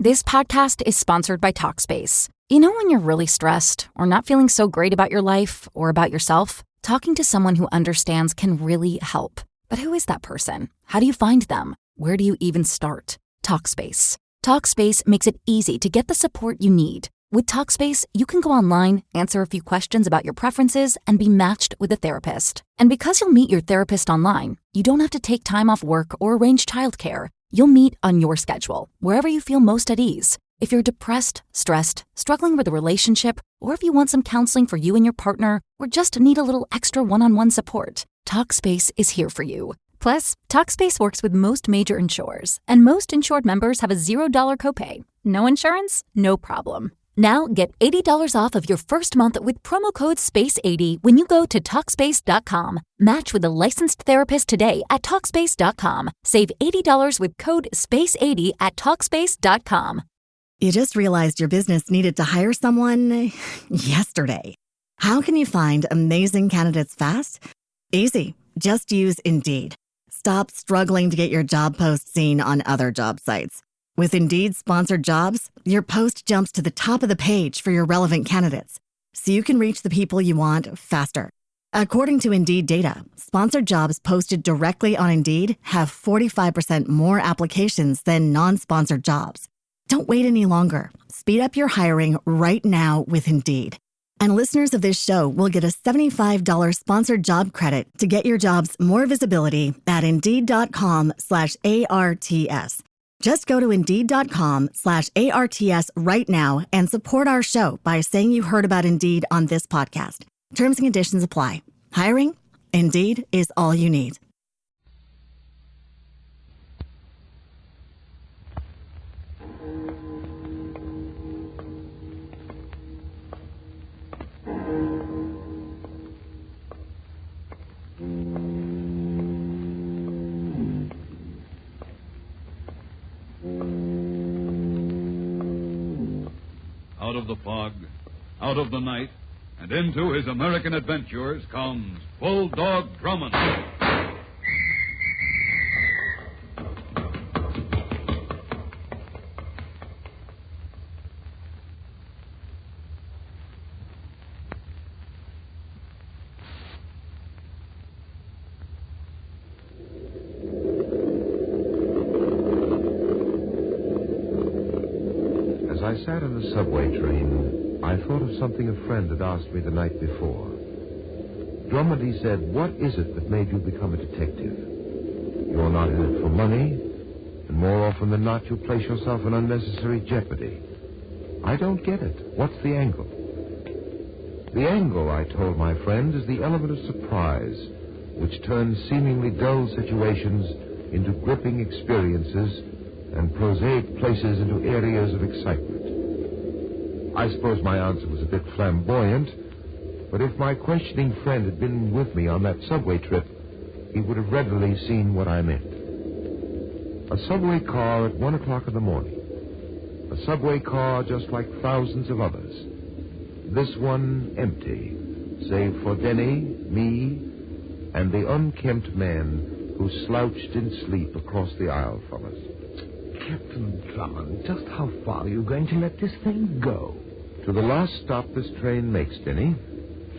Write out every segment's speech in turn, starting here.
This podcast is sponsored by Talkspace. You know when you're really stressed or not feeling so great about your life or about yourself? Talking to someone who understands can really help. But who is that person? How do you find them? Where do you even start? Talkspace. Talkspace makes it easy to get the support you need. With Talkspace, you can go online, answer a few questions about your preferences, and be matched with a therapist. And because you'll meet your therapist online, you don't have to take time off work or arrange childcare. You'll meet on your schedule, wherever you feel most at ease. If you're depressed, stressed, struggling with a relationship, or if you want some counseling for you and your partner, or just need a little extra one-on-one support, Talkspace is here for you. Plus, Talkspace works with most major insurers, and most insured members have a $0 copay. No insurance? No problem. Now get $80 off of your first month with promo code SPACE80 when you go to Talkspace.com. Match with a licensed therapist today at Talkspace.com. Save $80 with code SPACE80 at Talkspace.com. You just realized your business needed to hire someone yesterday. How can you find amazing candidates fast? Easy. Just use Indeed. Stop struggling to get your job post seen on other job sites. With Indeed sponsored jobs, your post jumps to the top of the page for your relevant candidates, so you can reach the people you want faster. According to Indeed data, sponsored jobs posted directly on Indeed have 45% more applications than non-sponsored jobs. Don't wait any longer. Speed up your hiring right now with Indeed. And listeners of this show will get a $75 sponsored job credit to get your jobs more visibility at Indeed.com/ARTS. Just go to Indeed.com/ARTS right now and support our show by saying you heard about Indeed on this podcast. Terms and conditions apply. Hiring? Indeed is all you need. Out of the fog, out of the night, and into his American adventures comes Bulldog Drummond. As I sat in the subway train, I thought of something a friend had asked me the night before. Drummond, he said, what is it that made you become a detective? You're not in it for money, and more often than not, you place yourself in unnecessary jeopardy. I don't get it. What's the angle? The angle, I told my friend, is the element of surprise, which turns seemingly dull situations into gripping experiences and prosaic places into areas of excitement. I suppose my answer was a bit flamboyant, but if my questioning friend had been with me on that subway trip, he would have readily seen what I meant. A subway car at 1 o'clock in the morning. A subway car just like thousands of others. This one empty, save for Denny, me, and the unkempt man who slouched in sleep across the aisle from us. Captain Drummond, just how far are you going to let this thing go? To the last stop this train makes, Denny.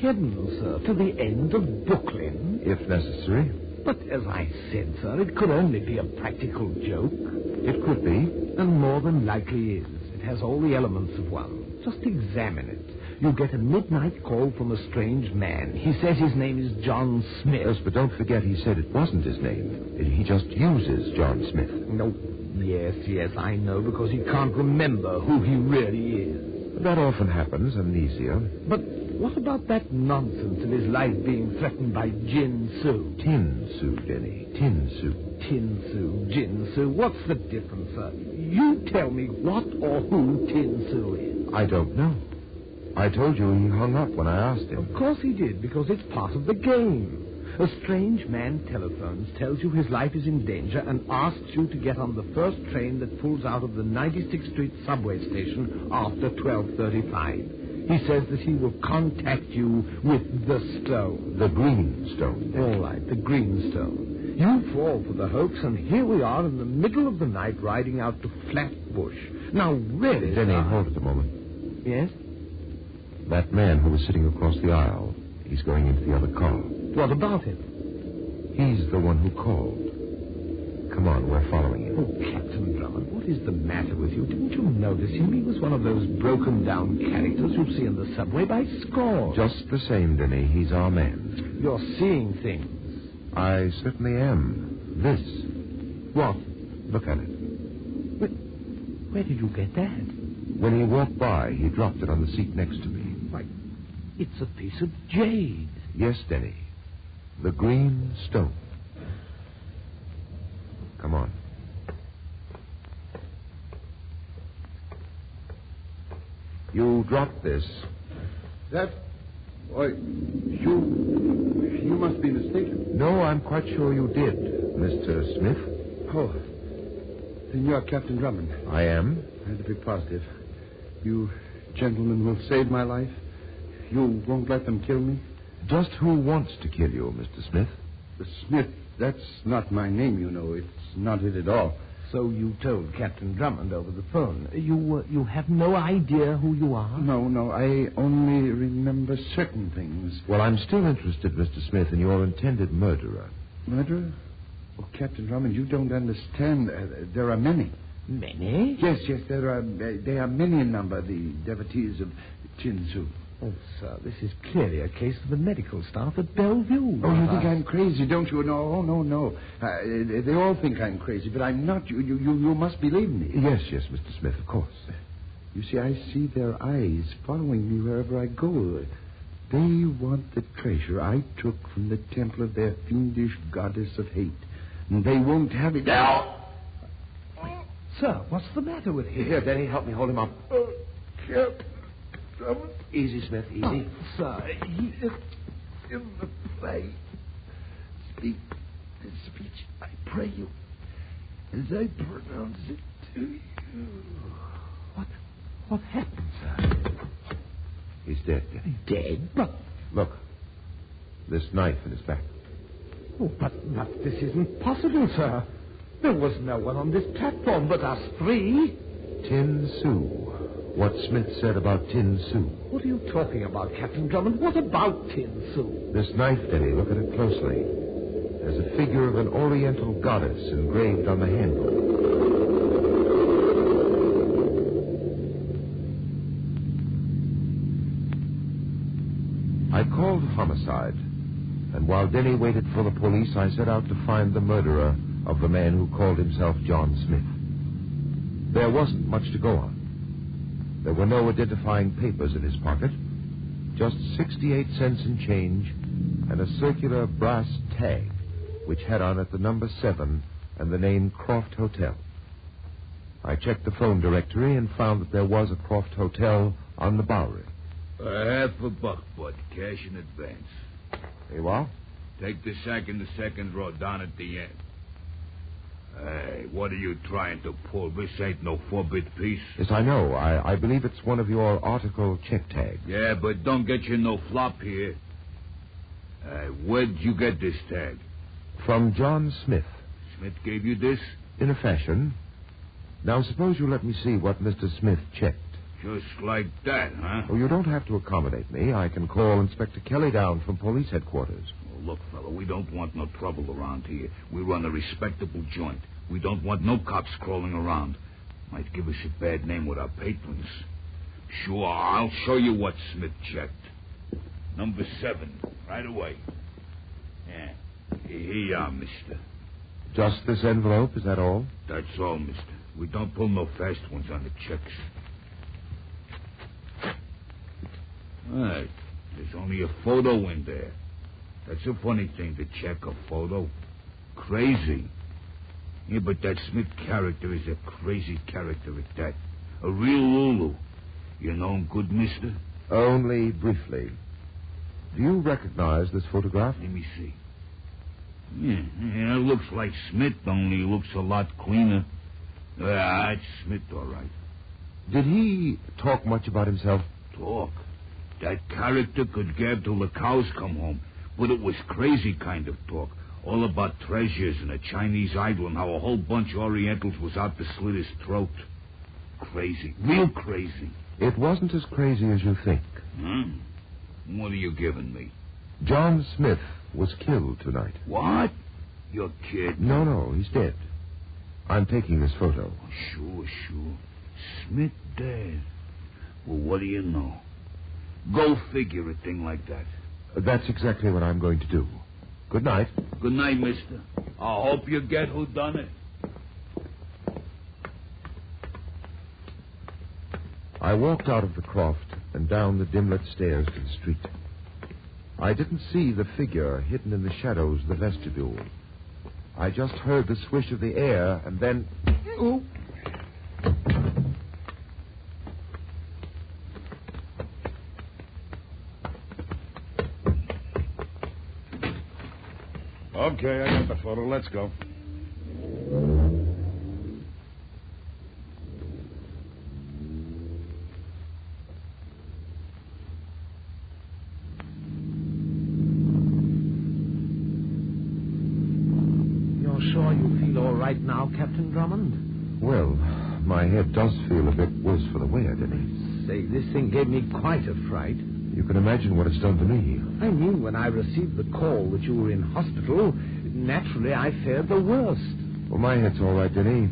Heavens, sir, to the end of Brooklyn? If necessary. But as I said, sir, it could only be a practical joke. It could be. And more than likely is. It has all the elements of one. Just examine it. You get a midnight call from a strange man. He says his name is John Smith. Yes, but don't forget he said it wasn't his name. He just uses John Smith. No, yes, I know, because he can't remember who he really is. That often happens, amnesia. But what about that nonsense of his life being threatened by Jin Soo? Tin Soo, Denny. Tin Soo. Tin Soo, Jin Soo. What's the difference, sir? You tell me what or who Tin Soo is. I don't know. I told you he hung up when I asked him. Of course he did, because it's part of the game. A strange man telephones, tells you his life is in danger, and asks you to get on the first train that pulls out of the 96th Street subway station after 12:35. He says that he will contact you with the stone. The green stone. All right, the green stone. You fall for the hoax, and here we are in the middle of the night riding out to Flatbush. Now, really, Denny, sir... hold it a moment. Yes? That man who was sitting across the aisle, he's going into the other car. What about him? He's the one who called. Come on, we're following him. Oh, Captain Drummond, what is the matter with you? Didn't you notice him? He was one of those broken-down characters you see in the subway by scores. Just the same, Denny, he's our man. You're seeing things. I certainly am. This. What? Look at it. Where did you get that? When he walked by, he dropped it on the seat next to me. Why, it's a piece of jade. Yes, Denny. The green stone. Come on. You dropped this. That? Why, you must be mistaken. No, I'm quite sure you did, Mr. Smith. Oh, then you're Captain Drummond. I am. I had to be positive. You gentlemen will save my life? You won't let them kill me? Just who wants to kill you, Mr. Smith? Smith, that's not my name, you know. It's not it at all. So you told Captain Drummond over the phone. You have no idea who you are? No, I only remember certain things. Well, I'm still interested, Mr. Smith, in your intended murderer. Murderer? Oh, Captain Drummond, you don't understand. There are many. Many? Yes, there are. They are many in number, the devotees of Chinsu. Oh, sir, this is clearly a case of the medical staff at Bellevue. Oh, you think I'm crazy, don't you? No. They all think I'm crazy, but I'm not. You must believe me. Yes, Mr. Smith, of course. You see, I see their eyes following me wherever I go. They want the treasure I took from the temple of their fiendish goddess of hate. And they won't have it. Now! Sir, what's the matter with him? Here, Denny, help me hold him up. Easy, Smith, easy. Oh, sir, He is in the play. Speak this speech, I pray you, as I pronounce it to you. What happened, sir? He's dead, Denny. Dead? But... Look, this knife in his back. Oh, but this isn't possible, sir. There was no one on this platform but us three. Tin Sue. What Smith said about Tin Sue. What are you talking about, Captain Drummond? What about Tin Sue? This knife, Denny, look at it closely. There's a figure of an oriental goddess engraved on the handle. I called homicide, and while Denny waited for the police, I set out to find the murderer of the man who called himself John Smith. There wasn't much to go on. There were no identifying papers in his pocket, just 68 cents in change and a circular brass tag which had on it the number 7 and the name Croft Hotel. I checked the phone directory and found that there was a Croft Hotel on the Bowery. $50, bud. Cash in advance. Hey, what? Take the sack in the second row down at the end. Hey, what are you trying to pull? This ain't no 4-bit piece. Yes, I know. I believe it's one of your article check tags. Yeah, but don't get you no flop here. Where'd you get this tag? From John Smith. Smith gave you this? In a fashion. Now, suppose you let me see what Mr. Smith checked. Just like that, huh? Oh, you don't have to accommodate me. I can call Inspector Kelly down from police headquarters. Look, fella, we don't want no trouble around here. We run a respectable joint. We don't want no cops crawling around. Might give us a bad name with our patrons. Sure, I'll show you what Smith checked. Number 7, right away. Yeah, here you are, mister. Just this envelope, is that all? That's all, mister. We don't pull no fast ones on the checks. All right, there's only a photo in there. That's a funny thing to check a photo. Crazy. Yeah, but that Smith character is a crazy character at that. A real Lulu. You know him good, mister? Only briefly. Do you recognize this photograph? Let me see. Yeah, it looks like Smith, only looks a lot cleaner. It's Smith, all right. Did he talk much about himself? Talk? That character could gab till the cows come home. But it was crazy kind of talk. All about treasures and a Chinese idol and how a whole bunch of Orientals was out to slit his throat. Crazy. Real crazy. It wasn't as crazy as you think. What are you giving me? John Smith was killed tonight. What? You're kidding. No, he's dead. I'm taking this photo. Sure. Smith dead. Well, what do you know? Go figure a thing like that. That's exactly what I'm going to do. Good night. Good night, mister. I hope you get who done it. I walked out of the croft and down the dim-lit stairs to the street. I didn't see the figure hidden in the shadows of the vestibule. I just heard the swish of the air, and then... Ooh. Okay, I got the photo. Let's go. Sure you feel all right now, Captain Drummond? Well, my head does feel a bit worse for the wear, Denny. Say, this thing gave me quite a fright. You can imagine what it's done to me. I mean, when I received the call that you were in hospital, naturally I feared the worst. Well, my head's all right, Denny,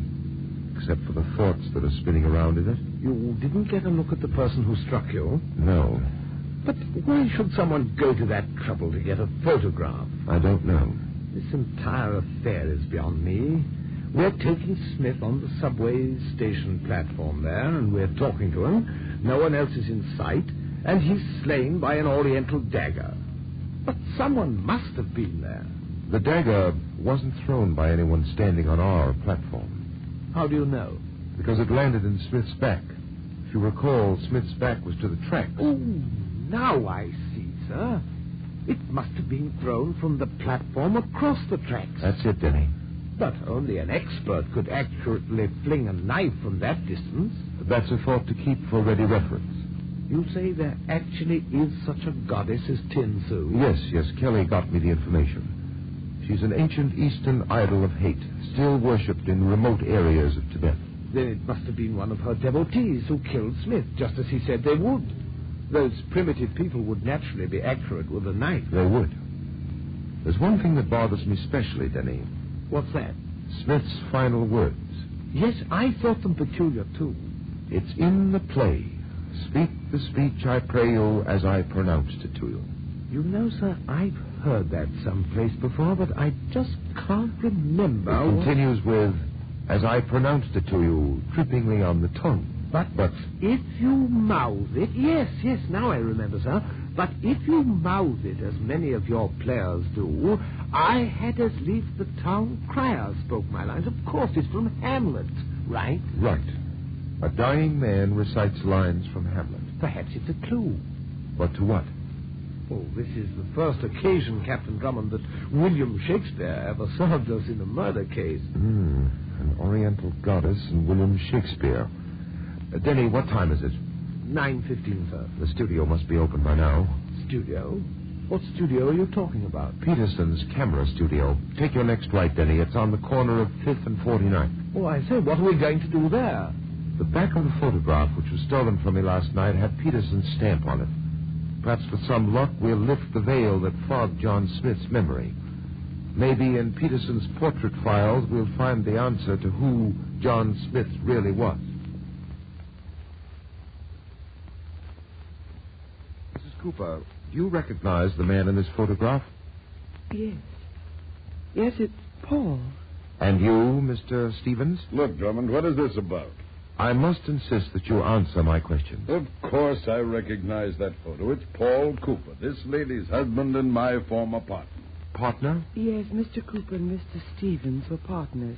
except for the thoughts that are spinning around in it. You didn't get a look at the person who struck you? No. But why should someone go to that trouble to get a photograph? I don't know. This entire affair is beyond me. We're taking Smith on the subway station platform there, and we're talking to him. No one else is in sight, and he's slain by an Oriental dagger. But someone must have been there. The dagger wasn't thrown by anyone standing on our platform. How do you know? Because it landed in Smith's back. If you recall, Smith's back was to the tracks. Oh, now I see, sir. It must have been thrown from the platform across the tracks. That's it, Denny. But only an expert could accurately fling a knife from that distance. That's a thought to keep for ready reference. You say there actually is such a goddess as Tin Su? Yes, Kelly got me the information. She's an ancient Eastern idol of hate, still worshipped in remote areas of Tibet. Then it must have been one of her devotees who killed Smith, just as he said they would. Those primitive people would naturally be accurate with a knife. They would. There's one thing that bothers me specially, Denny. What's that? Smith's final words. Yes, I thought them peculiar, too. It's in the play. Speak the speech, I pray you, as I pronounced it to you. You know, sir, I've heard that someplace before, but I just can't remember. It continues with, as I pronounced it to you, trippingly on the tongue. But if you mouth it... Yes, now I remember, sir. But if you mouth it, as many of your players do, I had as lief the town crier spoke my lines. Of course, it's from Hamlet, right? Right. A dying man recites lines from Hamlet. Perhaps it's a clue. But to what? Oh, this is the first occasion, Captain Drummond, that William Shakespeare ever served us in a murder case. An Oriental goddess and William Shakespeare. Denny, what time is it? 9:15, sir. The studio must be open by now. Studio? What studio are you talking about? Peterson's camera studio. Take your next right, Denny. It's on the corner of 5th and 49th. Oh, I say, what are we going to do there? The back of the photograph, which was stolen from me last night, had Peterson's stamp on it. Perhaps with some luck, we'll lift the veil that fogged John Smith's memory. Maybe in Peterson's portrait files, we'll find the answer to who John Smith really was. Cooper, do you recognize the man in this photograph? Yes. Yes, it's Paul. And you, Mr. Stevens? Look, Drummond, what is this about? I must insist that you answer my question. Of course I recognize that photo. It's Paul Cooper, this lady's husband and my former partner. Partner? Yes, Mr. Cooper and Mr. Stevens were partners.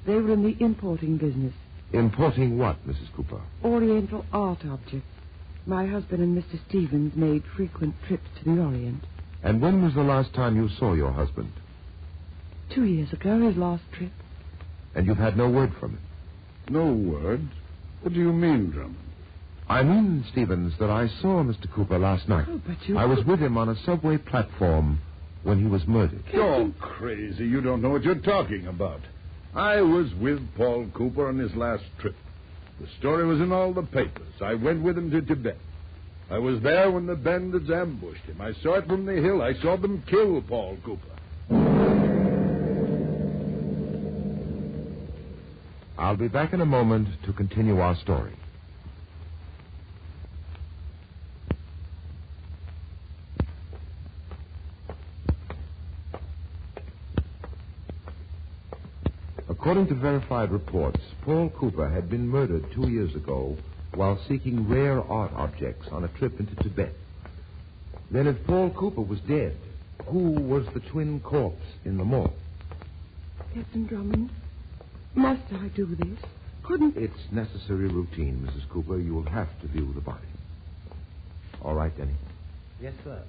They were in the importing business. Importing what, Mrs. Cooper? Oriental art objects. My husband and Mr. Stevens made frequent trips to the Orient. And when was the last time you saw your husband? 2 years ago, his last trip. And you've had no word from him? No word? What do you mean, Drummond? I mean, Stevens, that I saw Mr. Cooper last night. Oh, but you... I was with him on a subway platform when he was murdered. You're crazy. You don't know what you're talking about. I was with Paul Cooper on his last trip. The story was in all the papers. I went with him to Tibet. I was there when the bandits ambushed him. I saw it from the hill. I saw them kill Paul Cooper. I'll be back in a moment to continue our story. According to verified reports, Paul Cooper had been murdered 2 years ago while seeking rare art objects on a trip into Tibet. Then if Paul Cooper was dead, who was the twin corpse in the morgue? Captain Drummond, must I do this? Couldn't... It's necessary routine, Mrs. Cooper. You will have to view the body. All right, Denny. Yes, sir.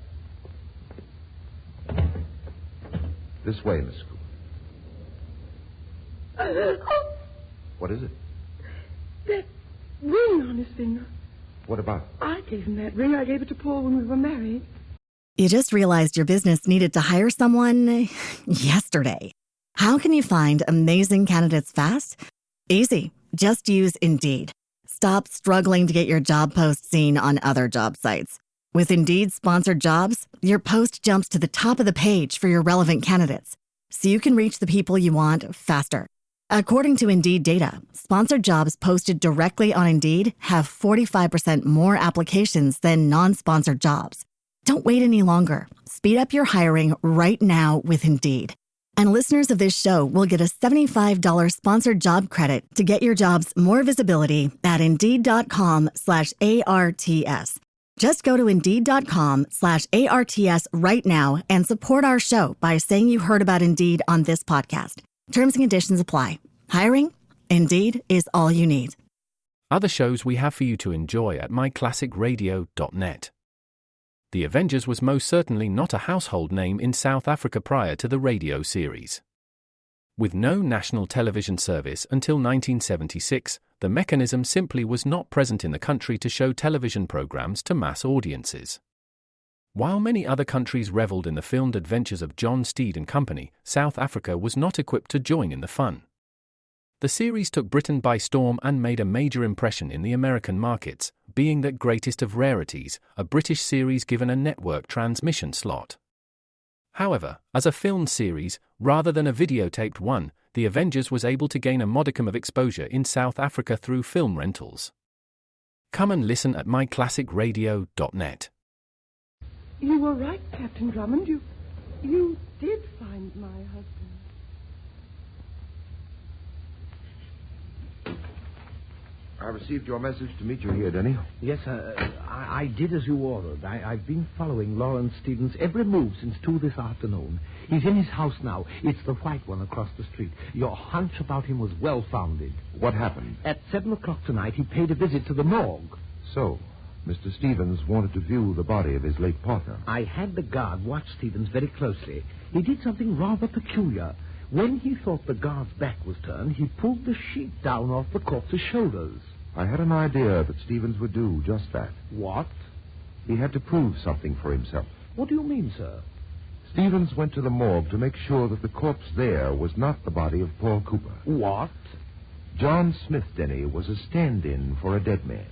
This way, Mrs. Cooper. What is it? That ring on his finger. What about it? I gave him that ring. I gave it to Paul when we were married. You just realized your business needed to hire someone yesterday. How can you find amazing candidates fast? Easy. Just use Indeed. Stop struggling to get your job post seen on other job sites. With Indeed sponsored jobs, your post jumps to the top of the page for your relevant candidates, so you can reach the people you want faster. According to Indeed data, sponsored jobs posted directly on Indeed have 45% more applications than non-sponsored jobs. Don't wait any longer. Speed up your hiring right now with Indeed. And listeners of this show will get a $75 sponsored job credit to get your jobs more visibility at Indeed.com/ARTS. Just go to Indeed.com/ARTS right now and support our show by saying you heard about Indeed on this podcast. Terms and conditions apply. Hiring? Indeed is all you need. Other shows we have for you to enjoy at myclassicradio.net. The Avengers was most certainly not a household name in South Africa prior to the radio series. With no national television service until 1976, the mechanism simply was not present in the country to show television programs to mass audiences. While many other countries reveled in the filmed adventures of John Steed and company, South Africa was not equipped to join in the fun. The series took Britain by storm and made a major impression in the American markets, being that greatest of rarities, a British series given a network transmission slot. However, as a filmed series, rather than a videotaped one, The Avengers was able to gain a modicum of exposure in South Africa through film rentals. Come and listen at myclassicradio.net. You were right, Captain Drummond. You did find my husband. I received your message to meet you here, Denny. Yes, sir. I did as you ordered. I've been following Lawrence Stevens' every move since 2 this afternoon. He's in his house now. It's the white one across the street. Your hunch about him was well-founded. What happened? At 7 o'clock tonight, he paid a visit to the morgue. So, Mr. Stevens wanted to view the body of his late partner. I had the guard watch Stevens very closely. He did something rather peculiar. When he thought the guard's back was turned, he pulled the sheet down off the corpse's shoulders. I had an idea that Stevens would do just that. What? He had to prove something for himself. What do you mean, sir? Stevens went to the morgue to make sure that the corpse there was not the body of Paul Cooper. What? John Smith, Denny, was a stand-in for a dead man.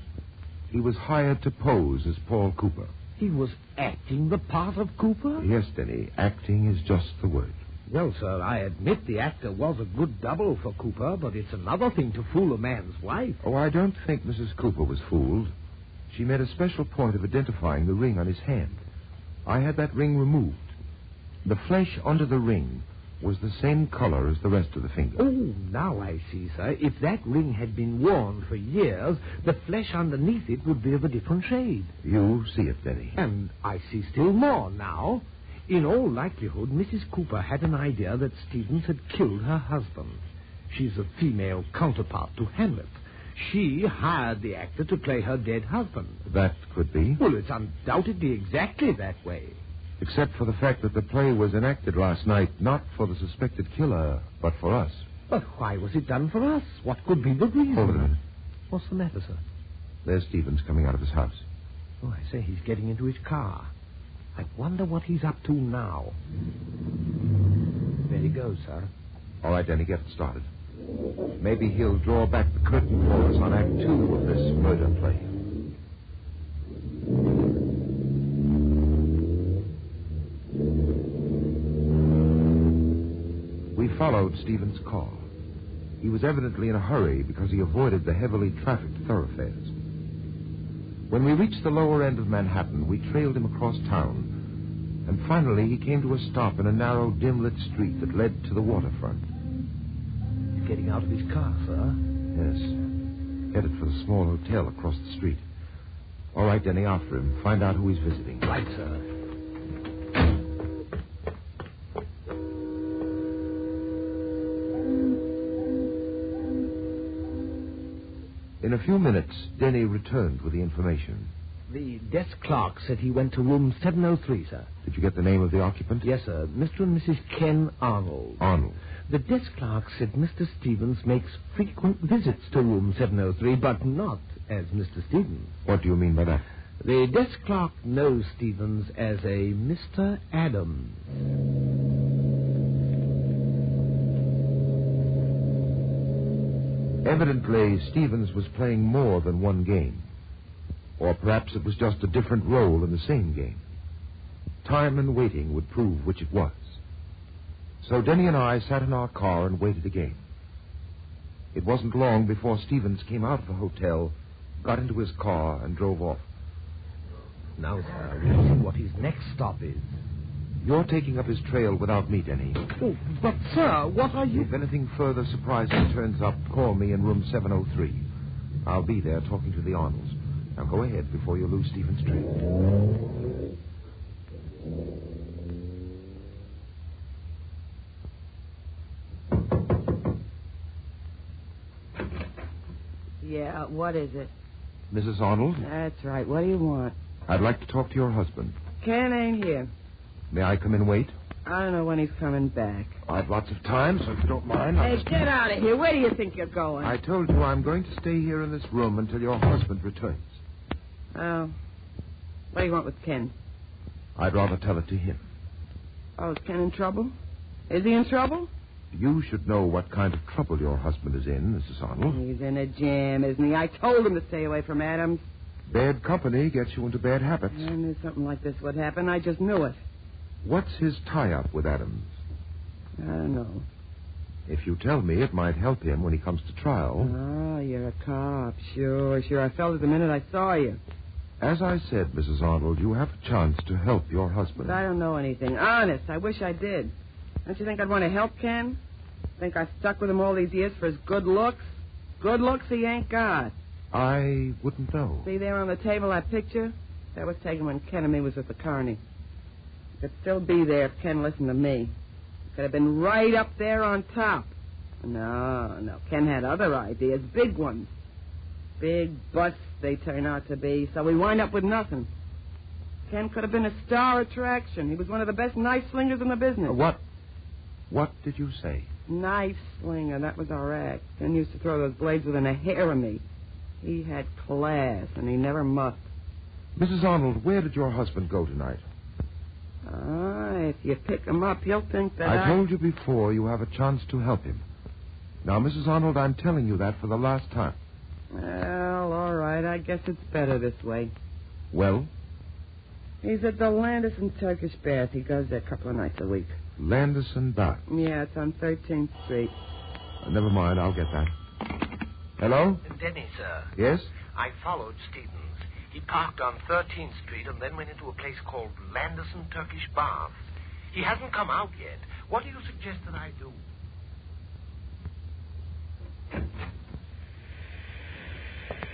He was hired to pose as Paul Cooper. He was acting the part of Cooper? Yes, Denny, acting is just the word. Well, sir, I admit the actor was a good double for Cooper, but it's another thing to fool a man's wife. Oh, I don't think Mrs. Cooper was fooled. She made a special point of identifying the ring on his hand. I had that ring removed. The flesh under the ring was the same color as the rest of the finger. Oh, now I see, sir. If that ring had been worn for years, the flesh underneath it would be of a different shade. You see it, Denny. And I see still more now. In all likelihood, Mrs. Cooper had an idea that Stevens had killed her husband. She's a female counterpart to Hamlet. She hired the actor to play her dead husband. That could be. Well, it's undoubtedly exactly that way. Except for the fact that the play was enacted last night, not for the suspected killer, but for us. But why was it done for us? What could be the reason? Hold it a minute. What's the matter, sir? There's Stevens coming out of his house. Oh, I say, he's getting into his car. I wonder what he's up to now. There he goes, sir. All right, Denny, get it started. Maybe he'll draw back the curtain for us on Act 2 of this murder play. We followed Stephen's car. He was evidently in a hurry because he avoided the heavily trafficked thoroughfares. When we reached the lower end of Manhattan, we trailed him across town, and finally he came to a stop in a narrow, dim-lit street that led to the waterfront. He's getting out of his car, sir. Yes, headed for the small hotel across the street. All right, Denny, after him. Find out who he's visiting. Right, sir. In a few minutes, Denny returned with the information. The desk clerk said he went to room 703, sir. Did you get the name of the occupant? Yes, sir. Mr. and Mrs. Ken Arnold. Arnold. The desk clerk said Mr. Stevens makes frequent visits to room 703, but not as Mr. Stevens. What do you mean by that? The desk clerk knows Stevens as a Mr. Adams. Evidently, Stevens was playing more than one game. Or perhaps it was just a different role in the same game. Time and waiting would prove which it was. So Denny and I sat in our car and waited again. It wasn't long before Stevens came out of the hotel, got into his car, and drove off. Now, sir, we'll see what his next stop is. You're taking up his trail without me, Denny. Oh, but, sir, what are you... If anything further surprising turns up, call me in room 703. I'll be there talking to the Arnolds. Now go ahead before you lose Stephen's trail. Yeah, what is it? Mrs. Arnold? That's right. What do you want? I'd like to talk to your husband. Ken ain't here. May I come and wait? I don't know when he's coming back. I've lots of time, so if you don't mind... Hey, get out of here. Where do you think you're going? I told you I'm going to stay here in this room until your husband returns. Oh. What do you want with Ken? I'd rather tell it to him. Oh, is Ken in trouble? Is he in trouble? You should know what kind of trouble your husband is in, Mrs. Arnold. He's in a jam, isn't he? I told him to stay away from Adams. Bad company gets you into bad habits. I knew something like this would happen. I just knew it. What's his tie-up with Adams? I don't know. If you tell me, it might help him when he comes to trial. Oh, you're a cop. Sure. I felt it the minute I saw you. As I said, Mrs. Arnold, you have a chance to help your husband. But I don't know anything. Honest, I wish I did. Don't you think I'd want to help Ken? Think I stuck with him all these years for his good looks? Good looks he ain't got. I wouldn't know. See there on the table that picture? That was taken when Ken and me was with the Carney. Could still be there if Ken listened to me. Could have been right up there on top. No. Ken had other ideas, big ones. Big busts they turn out to be, so we wind up with nothing. Ken could have been a star attraction. He was one of the best knife slingers in the business. What did you say? Knife slinger, that was our act. Ken used to throw those blades within a hair of me. He had class, and he never muffed. Mrs. Arnold, where did your husband go tonight? If you pick him up, he'll think that I told you before you have a chance to help him. Now, Mrs. Arnold, I'm telling you that for the last time. Well, all right. I guess it's better this way. Well? He's at the Landis Turkish Bath. He goes there a couple of nights a week. Landis Bath? Yeah, it's on 13th Street. Never mind, I'll get that. Hello? Denny, sir. Yes? I followed Stevens. He parked on 13th Street and then went into a place called Landison Turkish Baths. He hasn't come out yet. What do you suggest that I do?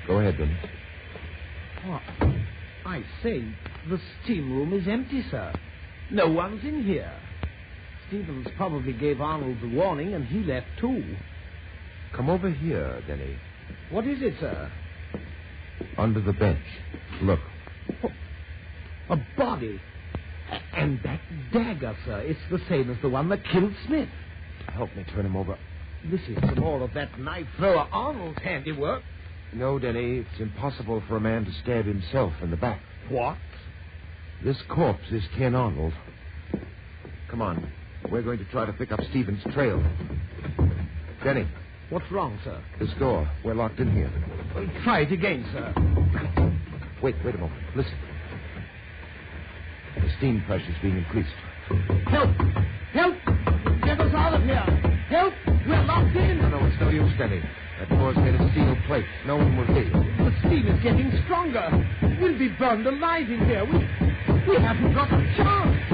Go ahead, then. What? I say, the steam room is empty, sir. No one's in here. Stevens probably gave Arnold the warning, and he left, too. Come over here, Denny. What is it, sir? Under the bench. Look. Oh, a body. And that dagger, sir, it's the same as the one that killed Smith. Help me turn him over. This is some more of that knife thrower Arnold's handiwork. No, Denny, it's impossible for a man to stab himself in the back. What? This corpse is Ken Arnold. Come on. We're going to try to pick up Stevens' trail. Denny. What's wrong, sir? This door. We're locked in here. Try it again, sir. Wait a moment. Listen. The steam pressure's being increased. Help! Help! Get us out of here! Help! We're locked in! No, it's no use, Denny. That door's made of steel plate. No one will hear you. The steam is getting stronger. We'll be burned alive in here. We haven't got a chance.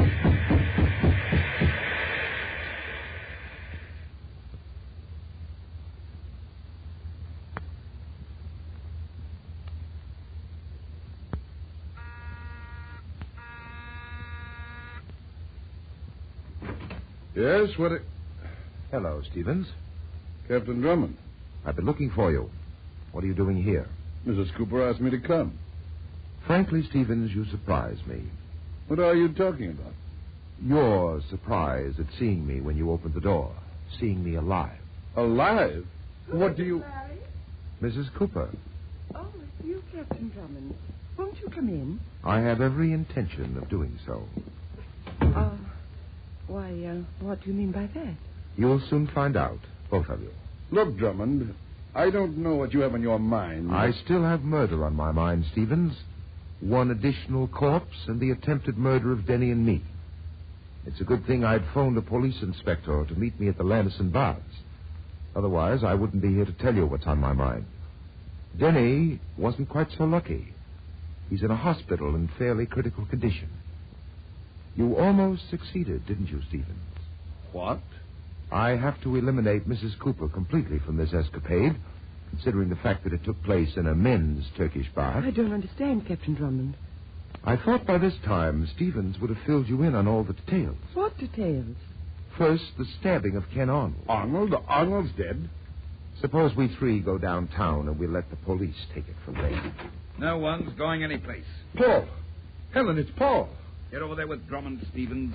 Yes, Hello, Stevens. Captain Drummond. I've been looking for you. What are you doing here? Mrs. Cooper asked me to come. Frankly, Stevens, you surprise me. What are you talking about? You're surprised at seeing me when you opened the door. Seeing me alive. Alive? What do you... Mrs. Cooper. Oh, it's you, Captain Drummond. Won't you come in? I have every intention of doing so. What do you mean by that? You'll soon find out, both of you. Look, Drummond, I don't know what you have in your mind. I still have murder on my mind, Stevens. One additional corpse and the attempted murder of Denny and me. It's a good thing I'd phoned a police inspector to meet me at the Landison Baths. Otherwise, I wouldn't be here to tell you what's on my mind. Denny wasn't quite so lucky. He's in a hospital in fairly critical condition. You almost succeeded, didn't you, Stevens? What? I have to eliminate Mrs. Cooper completely from this escapade, considering the fact that it took place in a men's Turkish bath. I don't understand, Captain Drummond. I thought by this time Stevens would have filled you in on all the details. What details? First, the stabbing of Ken Arnold. Arnold? Arnold's dead? Suppose we three go downtown and we let the police take it from there. No one's going anyplace. Paul. Helen, it's Paul. Get over there with Drummond, Stevens.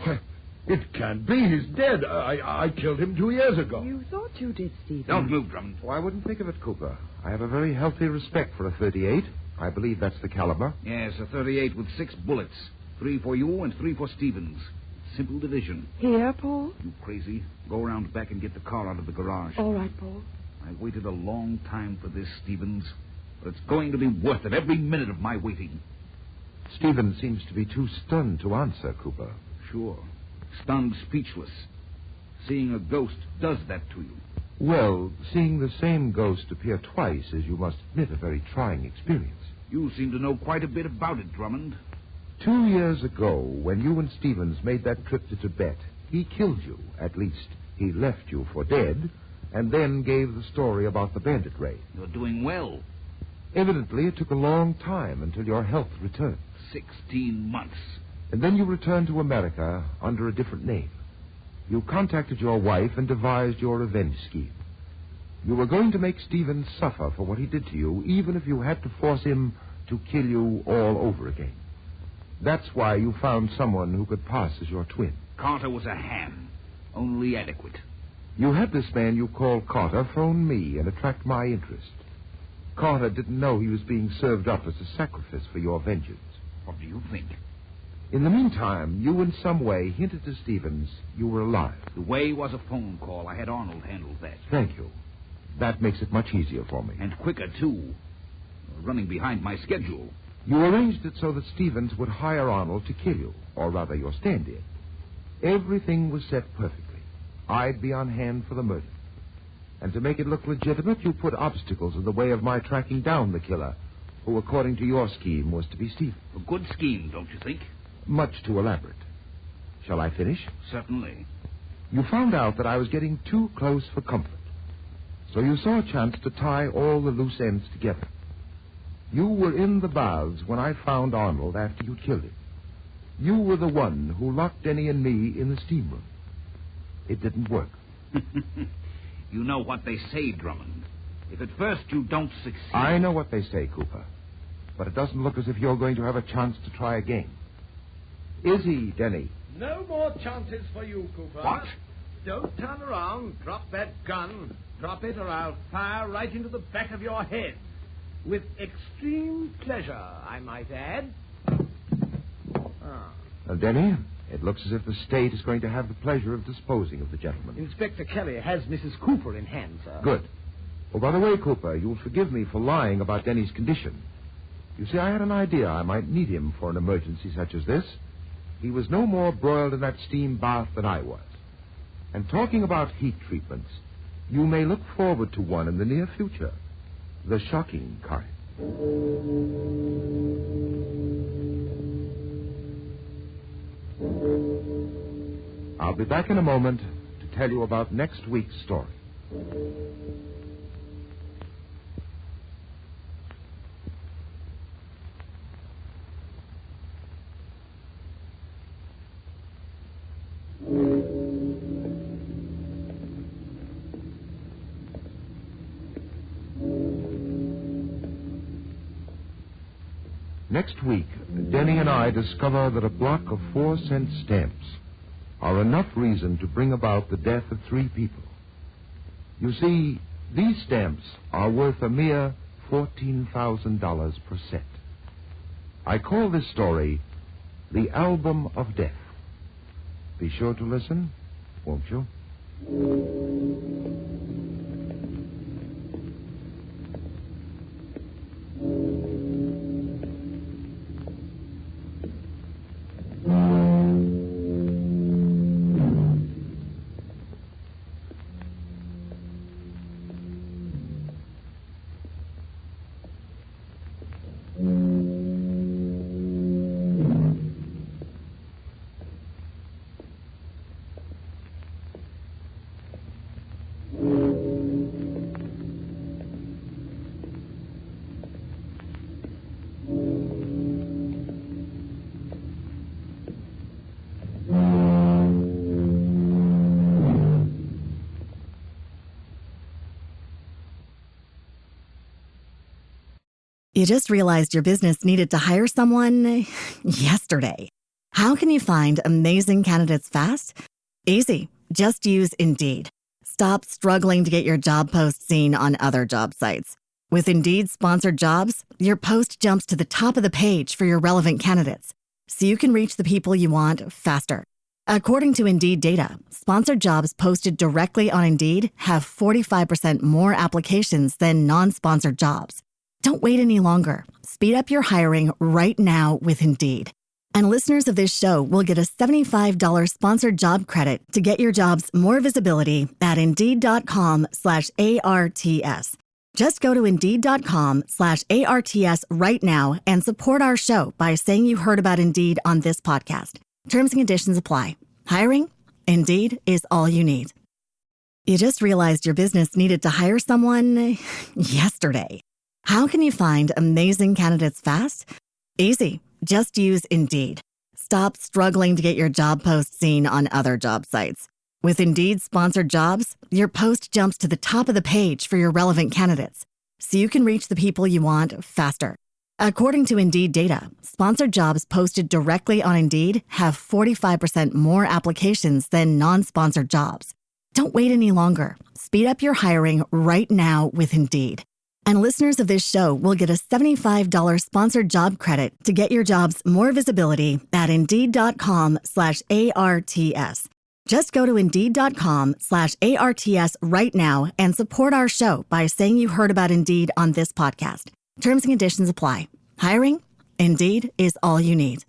It can't be. He's dead. I killed him 2 years ago. You thought you did, Stephen. Don't move, Drummond. Oh, I wouldn't think of it, Cooper. I have a very healthy respect for a .38. I believe that's the caliber. Yes, a .38 with 6 bullets. 3 for you and 3 for Stevens. Simple division. Here, Paul? You crazy? Go around back and get the car out of the garage. All right, Paul. I waited a long time for this, Stevens. But it's going to be worth it, every minute of my waiting. Stevens seems to be too stunned to answer, Cooper. Sure. Stunned, speechless. Seeing a ghost does that to you. Well, seeing the same ghost appear twice is, you must admit, a very trying experience. You seem to know quite a bit about it, Drummond. 2 years ago, when you and Stevens made that trip to Tibet, he killed you. At least, he left you for dead, and then gave the story about the bandit raid. You're doing well. Evidently, it took a long time until your health returned. 16 months. And then you returned to America under a different name. You contacted your wife and devised your revenge scheme. You were going to make Stevens suffer for what he did to you, even if you had to force him to kill you all over again. That's why you found someone who could pass as your twin. Carter was a ham. Only adequate. You had this man you called Carter phone me and attract my interest. Carter didn't know he was being served up as a sacrifice for your vengeance. What do you think? In the meantime, you in some way hinted to Stevens you were alive. The way was a phone call. I had Arnold handle that. Thank you. That makes it much easier for me. And quicker, too. You're running behind my schedule. You arranged it so that Stevens would hire Arnold to kill you, or rather your stand-in. Everything was set perfectly. I'd be on hand for the murder. And to make it look legitimate, you put obstacles in the way of my tracking down the killer, who, according to your scheme, was to be Stevens. A good scheme, don't you think? Much too elaborate. Shall I finish? Certainly. You found out that I was getting too close for comfort. So you saw a chance to tie all the loose ends together. You were in the baths when I found Arnold after you killed him. You were the one who locked Denny and me in the steam room. It didn't work. You know what they say, Drummond. If at first you don't succeed... I know what they say, Cooper. But it doesn't look as if you're going to have a chance to try again. Is he, Denny? No more chances for you, Cooper. What? Don't turn around. Drop that gun. Drop it or I'll fire right into the back of your head. With extreme pleasure, I might add. Denny, it looks as if the state is going to have the pleasure of disposing of the gentleman. Inspector Kelly has Mrs. Cooper in hand, sir. Good. Oh, by the way, Cooper, you'll forgive me for lying about Denny's condition. You see, I had an idea I might need him for an emergency such as this. He was no more broiled in that steam bath than I was. And talking about heat treatments, you may look forward to one in the near future. The shocking kind. I'll be back in a moment to tell you about next week's story. Next week, Denny and I discover that a block of 4-cent stamps are enough reason to bring about the death of 3 people. You see, these stamps are worth a mere $14,000 per set. I call this story The Album of Death. Be sure to listen, won't you? You just realized your business needed to hire someone yesterday. How can you find amazing candidates fast? Easy. Just use Indeed. Stop struggling to get your job post seen on other job sites. With Indeed sponsored jobs, your post jumps to the top of the page for your relevant candidates, so you can reach the people you want faster. According to Indeed data, sponsored jobs posted directly on Indeed have 45% more applications than non-sponsored jobs. Don't wait any longer. Speed up your hiring right now with Indeed. And listeners of this show will get a $75 sponsored job credit to get your jobs more visibility at Indeed.com/ARTS. Just go to Indeed.com/ARTS right now and support our show by saying you heard about Indeed on this podcast. Terms and conditions apply. Hiring? Indeed is all you need. You just realized your business needed to hire someone yesterday. How can you find amazing candidates fast? Easy. Just use Indeed. Stop struggling to get your job post seen on other job sites. With Indeed sponsored jobs, your post jumps to the top of the page for your relevant candidates, so you can reach the people you want faster. According to Indeed data, sponsored jobs posted directly on Indeed have 45% more applications than non-sponsored jobs. Don't wait any longer. Speed up your hiring right now with Indeed. And listeners of this show will get a $75 sponsored job credit to get your jobs more visibility at Indeed.com/ARTS. Just go to Indeed.com/ARTS right now and support our show by saying you heard about Indeed on this podcast. Terms and conditions apply. Hiring? Indeed is all you need.